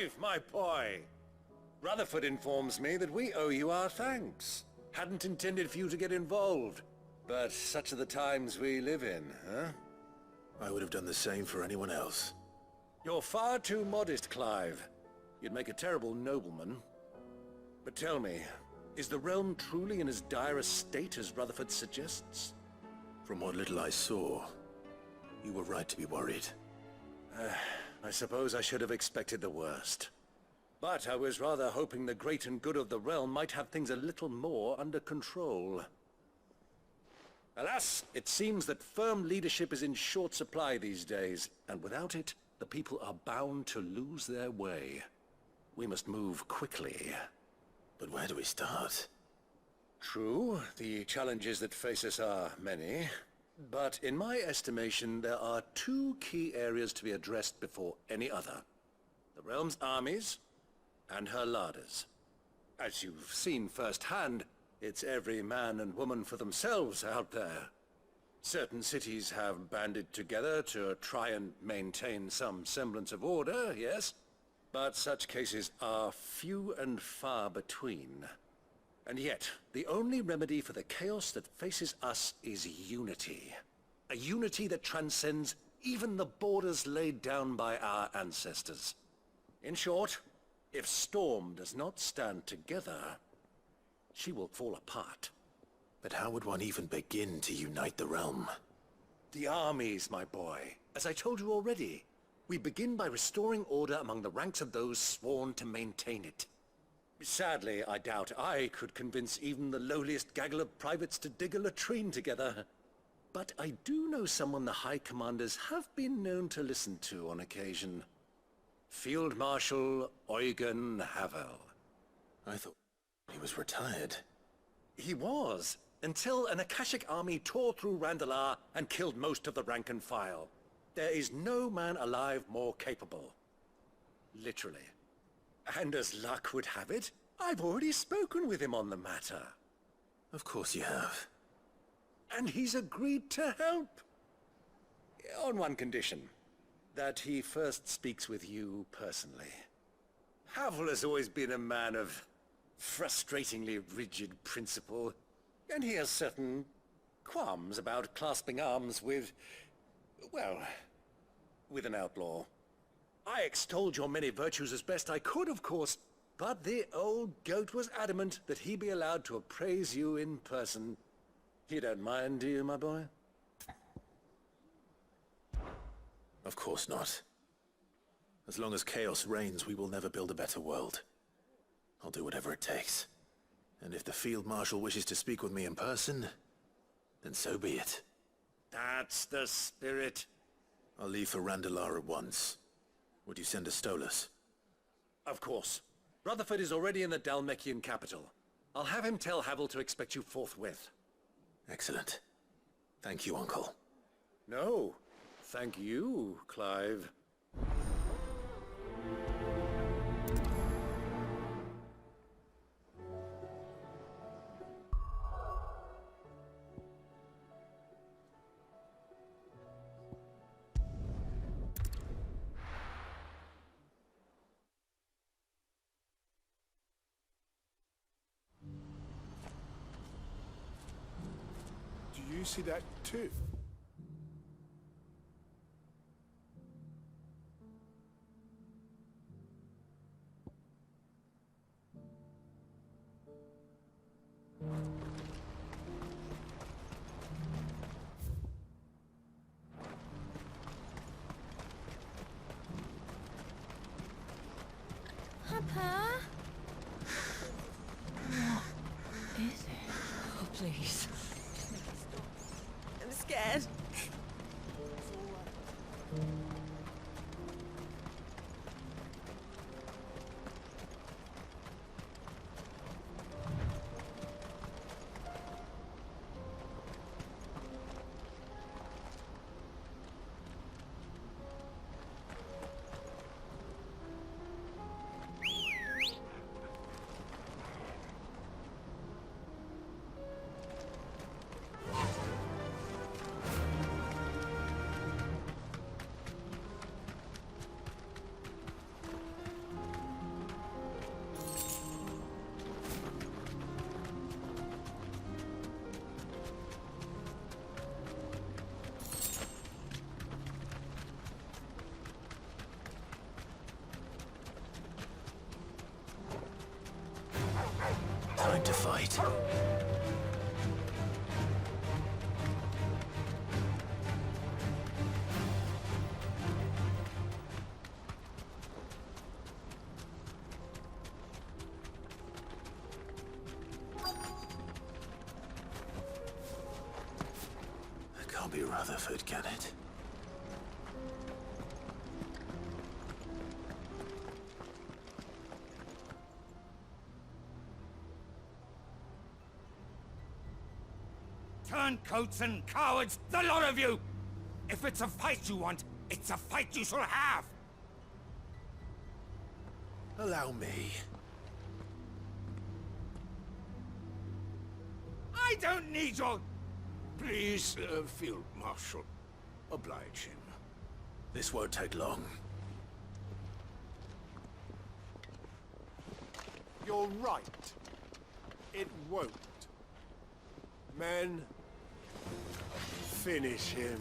Clive, my boy! Rutherford informs me that we owe you our thanks. Hadn't intended for you to get involved, but such are the times we live in, huh? I would have done the same for anyone else. You're far too modest, Clive. You'd make a terrible nobleman. But tell me, is the realm truly in as dire a state as Rutherford suggests? From what little I saw, you were right to be worried. I suppose I should have expected the worst. But I was rather hoping the great and good of the realm might have things a little more under control. Alas, it seems that firm leadership is in short supply these days, and without it, the people are bound to lose their way. We must move quickly. But where do we start? True, the challenges that face us are many. But in my estimation, there are two key areas to be addressed before any other. The realm's armies and her larders. As you've seen firsthand, it's every man and woman for themselves out there. Certain cities have banded together to try and maintain some semblance of order, yes? But such cases are few and far between. And yet, the only remedy for the chaos that faces us is unity. A unity that transcends even the borders laid down by our ancestors. In short, if Storm does not stand together, she will fall apart. But how would one even begin to unite the realm? The armies, my boy. As I told you already, we begin by restoring order among the ranks of those sworn to maintain it. Sadly, I doubt I could convince even the lowliest gaggle of privates to dig a latrine together. But I do know someone the High Commanders have been known to listen to on occasion. Field Marshal Eugen Havel. I thought he was retired. He was, until an Akashic army tore through Randalar and killed most of the rank and file. There is no man alive more capable. Literally. And as luck would have it, I've already spoken with him on the matter. Of course you have. And he's agreed to help. On one condition. That he first speaks with you personally. Havel has always been a man of frustratingly rigid principle, and he has certain qualms about clasping arms with, well, with an outlaw. I extolled your many virtues as best I could, of course, but the old goat was adamant that he be allowed to appraise you in person. You don't mind, do you, my boy? Of course not. As long as chaos reigns, we will never build a better world. I'll do whatever it takes. And if the Field Marshal wishes to speak with me in person, then so be it. That's the spirit. I'll leave for Randalar at once. Would you send a Stolas? Of course. Rutherford is already in the Dalmekian capital. I'll have him tell Havel to expect you forthwith. Excellent. Thank you, Uncle. No. Thank you, Clive. Do you see that too? Papa? What is it? Oh, please. Just make it stop. I'm scared. be Rutherford, can it? Turncoats and cowards, the lot of you! If it's a fight you want, it's a fight you shall have! Allow me. I don't need your... Please, Field Marshal. Oblige him. This won't take long. You're right. It won't. Men, finish him.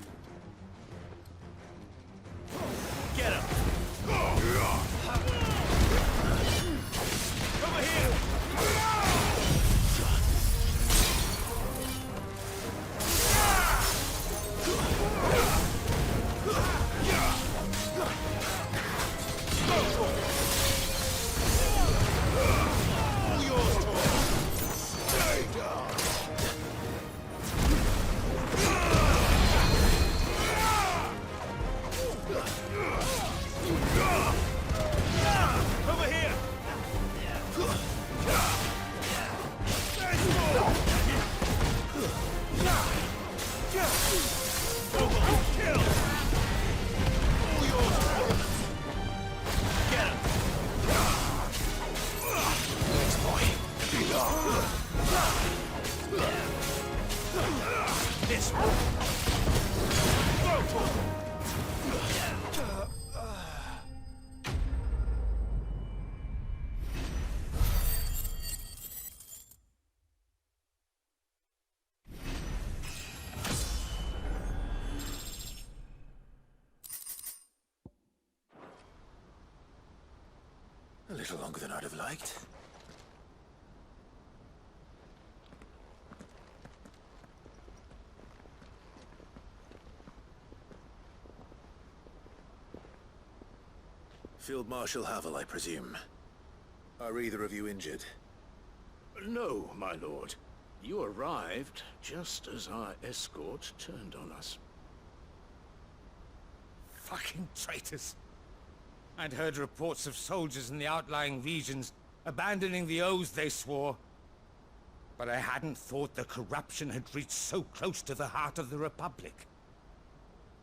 Get him! Over here! A little longer than I'd have liked. Field Marshal Havel, I presume. Are either of you injured? No, my lord. You arrived just as our escort turned on us. Fucking traitors. I'd heard reports of soldiers in the outlying regions abandoning the oaths they swore. But I hadn't thought the corruption had reached so close to the heart of the Republic.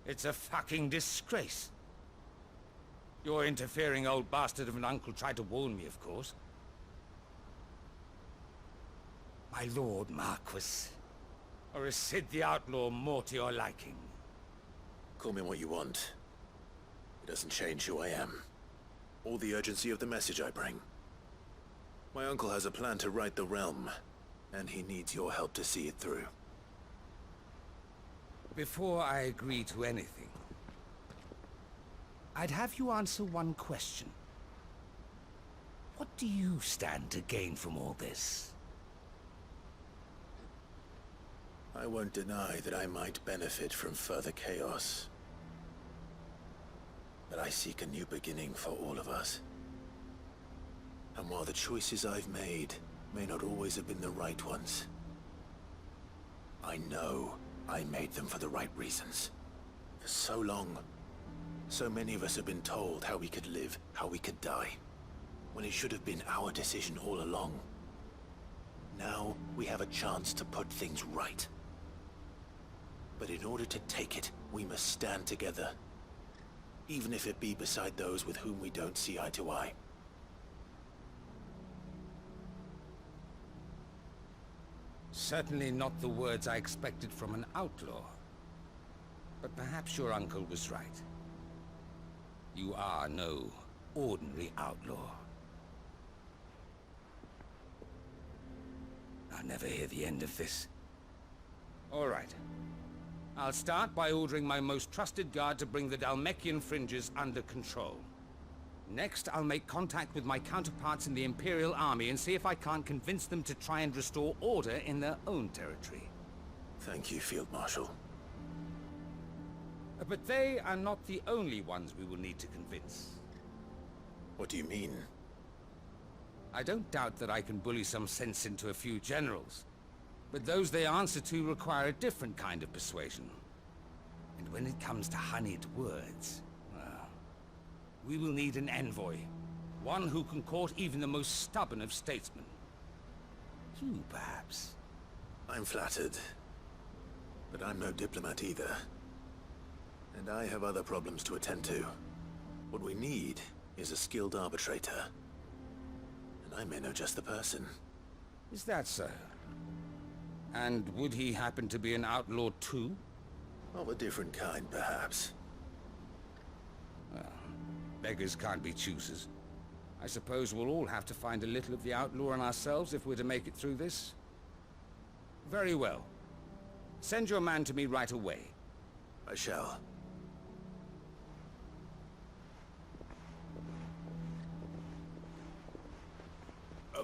It's a fucking disgrace. Your interfering old bastard of an uncle tried to warn me, of course. My lord Marquis. Or is Sid the Outlaw more to your liking? Call me what you want. It doesn't change who I am, or the urgency of the message I bring. My uncle has a plan to right the realm, and he needs your help to see it through. Before I agree to anything, I'd have you answer one question. What do you stand to gain from all this? I won't deny that I might benefit from further chaos. But I seek a new beginning for all of us. And while the choices I've made may not always have been the right ones, I know I made them for the right reasons. For so long, so many of us have been told how we could live, how we could die, when it should have been our decision all along. Now, we have a chance to put things right. But in order to take it, we must stand together. Even if it be beside those with whom we don't see eye to eye. Certainly not the words I expected from an outlaw. But perhaps your uncle was right. You are no ordinary outlaw. I'll never hear the end of this. All right. I'll start by ordering my most trusted guard to bring the Dalmekian fringes under control. Next, I'll make contact with my counterparts in the Imperial Army and see if I can't convince them to try and restore order in their own territory. Thank you, Field Marshal. But they are not the only ones we will need to convince. What do you mean? I don't doubt that I can bully some sense into a few generals. But those they answer to require a different kind of persuasion. And when it comes to honeyed words, well, we will need an envoy. One who can court even the most stubborn of statesmen. You, perhaps? I'm flattered. But I'm no diplomat either. And I have other problems to attend to. What we need is a skilled arbitrator. And I may know just the person. Is that so? And would he happen to be an outlaw too? Of a different kind, perhaps. Well, beggars can't be choosers. I suppose we'll all have to find a little of the outlaw in ourselves if we're to make it through this. Very well. Send your man to me right away. I shall.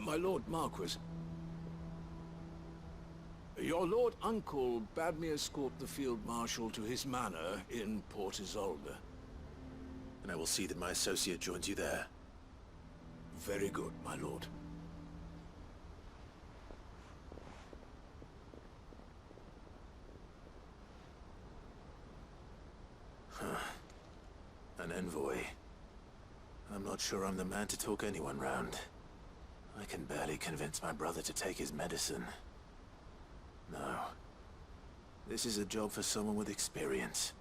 My Lord Marquis. Your Lord Uncle bade me escort the Field Marshal to his manor in Port Isolde. And I will see that my associate joins you there. Very good, my lord. An envoy. I'm not sure I'm the man to talk anyone round. I can barely convince my brother to take his medicine. No. This is a job for someone with experience.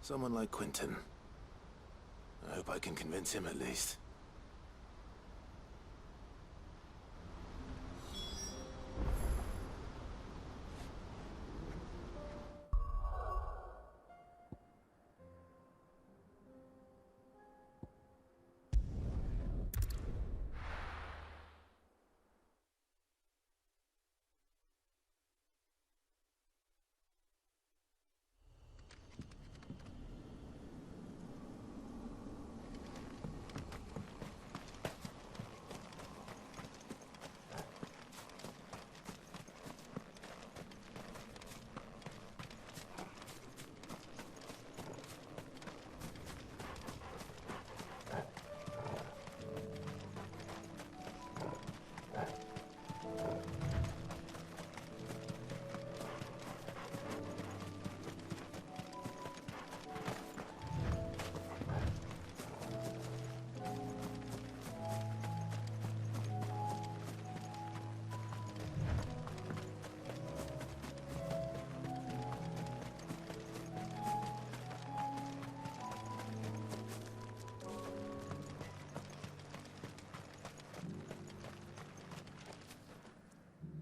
Someone like Quentin. I hope I can convince him at least.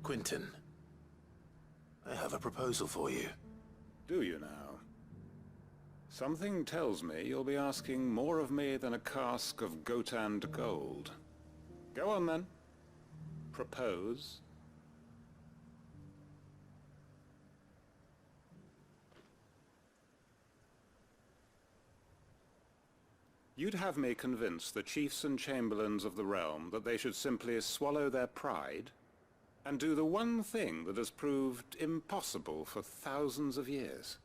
Quentin, I have a proposal for you. Do you now? Something tells me you'll be asking more of me than a cask of Gostam gold. Go on then. Propose. You'd have me convince the chiefs and chamberlains of the realm that they should simply swallow their pride and do the one thing that has proved impossible for thousands of years.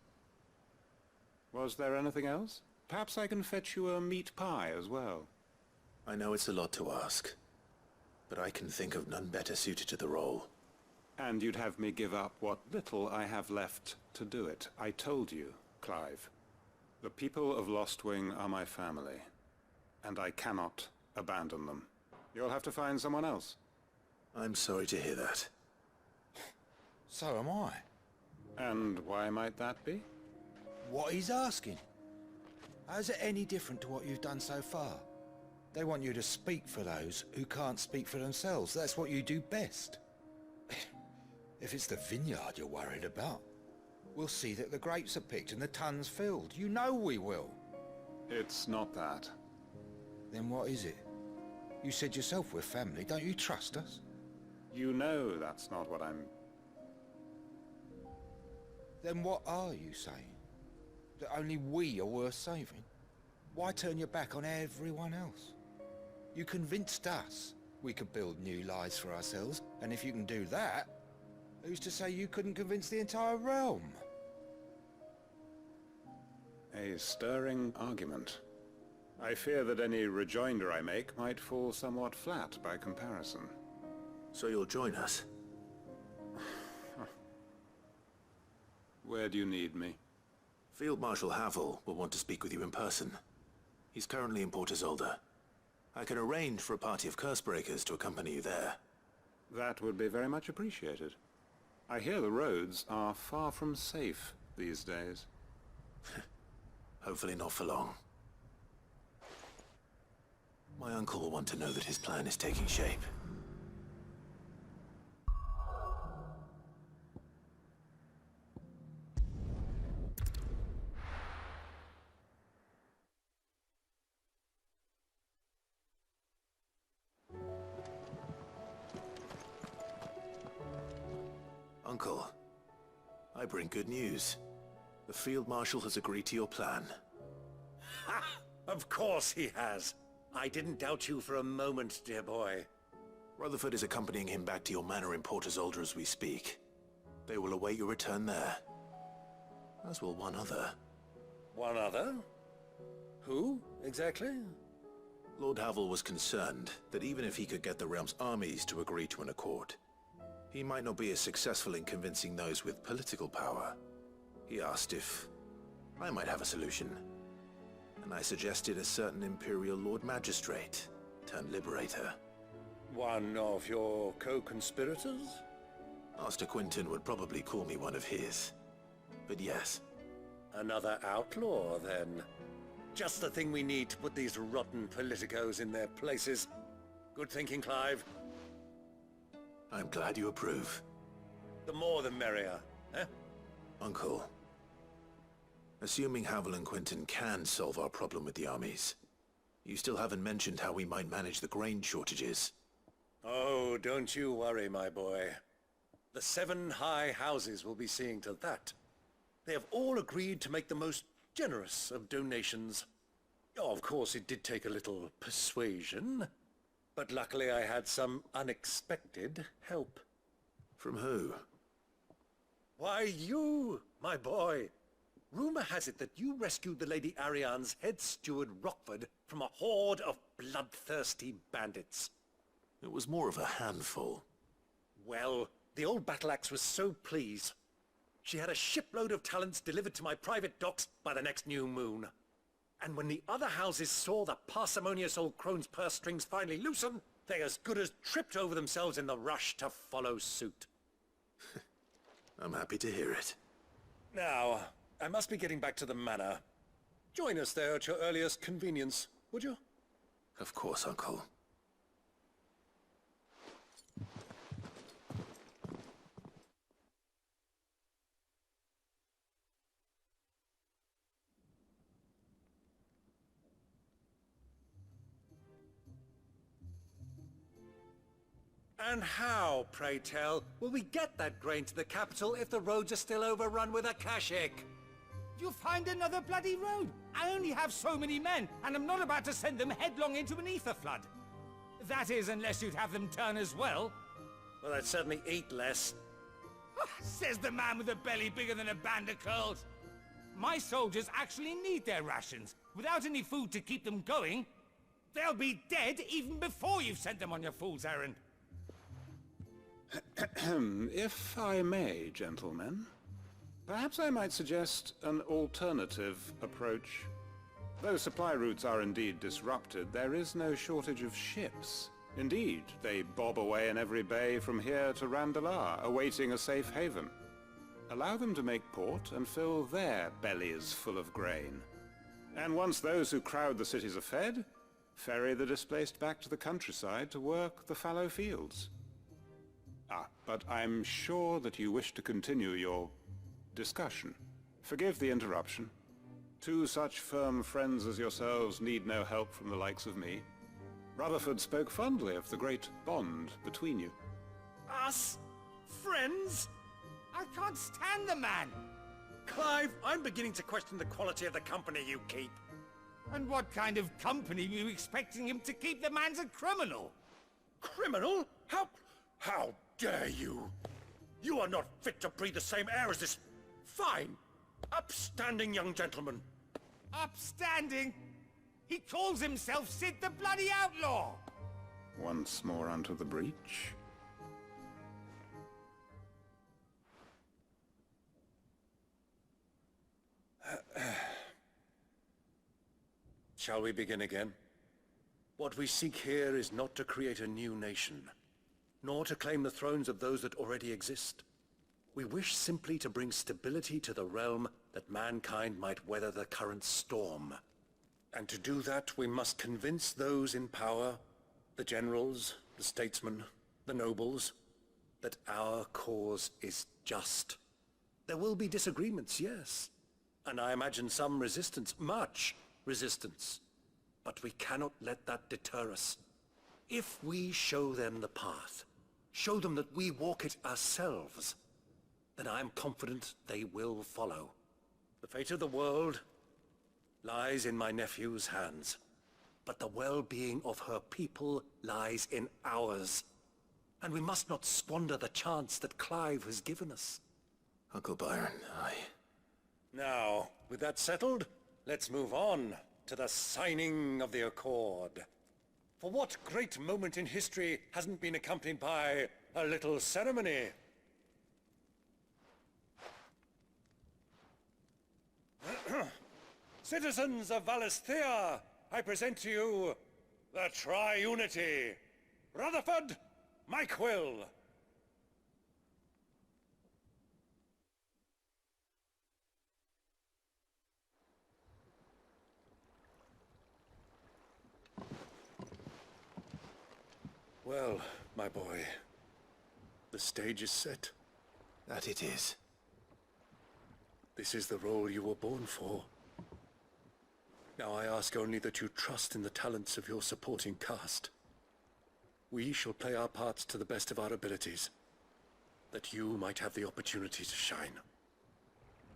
Was there anything else? Perhaps I can fetch you a meat pie as well. I know it's a lot to ask, but I can think of none better suited to the role. And you'd have me give up what little I have left to do it. I told you, Clive. The people of Lostwing are my family, and I cannot abandon them. You'll have to find someone else. I'm sorry to hear that. So am I. And why might that be? What he's asking. How's it any different to what you've done so far? They want you to speak for those who can't speak for themselves. That's what you do best. If it's the vineyard you're worried about, we'll see that the grapes are picked and the tons filled. You know we will. It's not that. Then what is it? You said yourself we're family. Don't you trust us? You know that's not what I'm... Then what are you saying? That only we are worth saving? Why turn your back on everyone else? You convinced us we could build new lives for ourselves, and if you can do that, who's to say you couldn't convince the entire realm? A stirring argument. I fear that any rejoinder I make might fall somewhat flat by comparison. So you'll join us? Where do you need me? Field Marshal Havel will want to speak with you in person. He's currently in Port Isolde. I can arrange for a party of Cursebreakers to accompany you there. That would be very much appreciated. I hear the roads are far from safe these days. Hopefully not for long. My uncle will want to know that his plan is taking shape. Uncle, I bring good news. The Field Marshal has agreed to your plan. Ha! Of course he has. I didn't doubt you for a moment, dear boy. Rutherford is accompanying him back to your manor in Port Isolde as we speak. They will await your return there. As will one other. One other? Who, exactly? Lord Havel was concerned that even if he could get the realm's armies to agree to an accord, he might not be as successful in convincing those with political power. He asked if I might have a solution, and I suggested a certain Imperial Lord Magistrate turned Liberator. One of your co-conspirators? Master Quinton would probably call me one of his, but yes. Another outlaw, then. Just the thing we need to put these rotten politicos in their places. Good thinking, Clive. I'm glad you approve. The more the merrier, eh? Uncle, assuming Havel and Quinton can solve our problem with the armies, you still haven't mentioned how we might manage the grain shortages. Oh, don't you worry, my boy. The 7 high houses will be seeing to that. They have all agreed to make the most generous of donations. Oh, of course, it did take a little persuasion, but luckily I had some unexpected help. From who? Why, you, my boy. Rumor has it that you rescued the Lady Ariane's head steward Rockford from a horde of bloodthirsty bandits. It was more of a handful. Well, the old battle-axe was so pleased. She had a shipload of talents delivered to my private docks by the next new moon. And when the other houses saw the parsimonious old crone's purse strings finally loosen, they as good as tripped over themselves in the rush to follow suit. I'm happy to hear it. Now, I must be getting back to the manor. Join us there at your earliest convenience, would you? Of course, Uncle. And how, pray tell, will we get that grain to the capital if the roads are still overrun with akashic? You'll find another bloody road. I only have so many men, and I'm not about to send them headlong into an ether flood. That is, unless you'd have them turn as well. Well, I'd certainly eat less. Says the man with a belly bigger than a band of curls. My soldiers actually need their rations. Without any food to keep them going, they'll be dead even before you've sent them on your fool's errand. If I may, gentlemen, perhaps I might suggest an alternative approach. Though supply routes are indeed disrupted, there is no shortage of ships. Indeed, they bob away in every bay from here to Randalar, awaiting a safe haven. Allow them to make port and fill their bellies full of grain. And once those who crowd the cities are fed, ferry the displaced back to the countryside to work the fallow fields. But I'm sure that you wish to continue your discussion. Forgive the interruption. 2 such firm friends as yourselves need no help from the likes of me. Rutherford spoke fondly of the great bond between you. Us? Friends? I can't stand the man! Clive, I'm beginning to question the quality of the company you keep. And what kind of company were you expecting him to keep? The man's a criminal! Criminal? How dare you? You are not fit to breathe the same air as this fine, upstanding young gentleman. Upstanding? He calls himself Sid the Bloody Outlaw! Once more onto the breach. Shall we begin again? What we seek here is not to create a new nation, nor to claim the thrones of those that already exist. We wish simply to bring stability to the realm that mankind might weather the current storm. And to do that, we must convince those in power, the generals, the statesmen, the nobles, that our cause is just. There will be disagreements, yes. And I imagine some resistance, much resistance. But we cannot let that deter us. If we show them the path, show them that we walk it ourselves, then I am confident they will follow. The fate of the world lies in my nephew's hands, but the well-being of her people lies in ours. And we must not squander the chance that Clive has given us. Uncle Byron, Now, with that settled, let's move on to the signing of the Accord. For what great moment in history hasn't been accompanied by a little ceremony? Citizens of Valisthea, I present to you the Triunity. Rutherford, Mike Will. Well, my boy, the stage is set. that it is. This is the role you were born for. Now I ask only that you trust in the talents of your supporting cast. We shall play our parts to the best of our abilities, that you might have the opportunity to shine.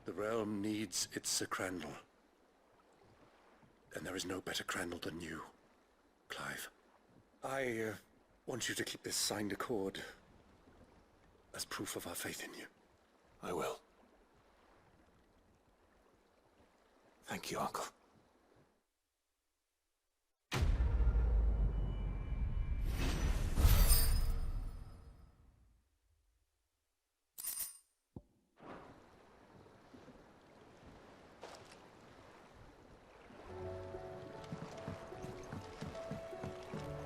The realm needs its Sir Crandall, and there is no better Crandall than you, Clive. I want you to keep this signed accord as proof of our faith in you. I will. Thank you, Uncle.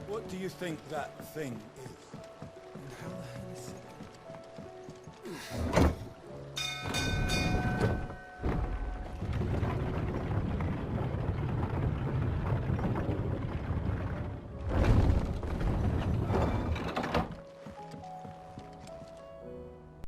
What do you think that thing is?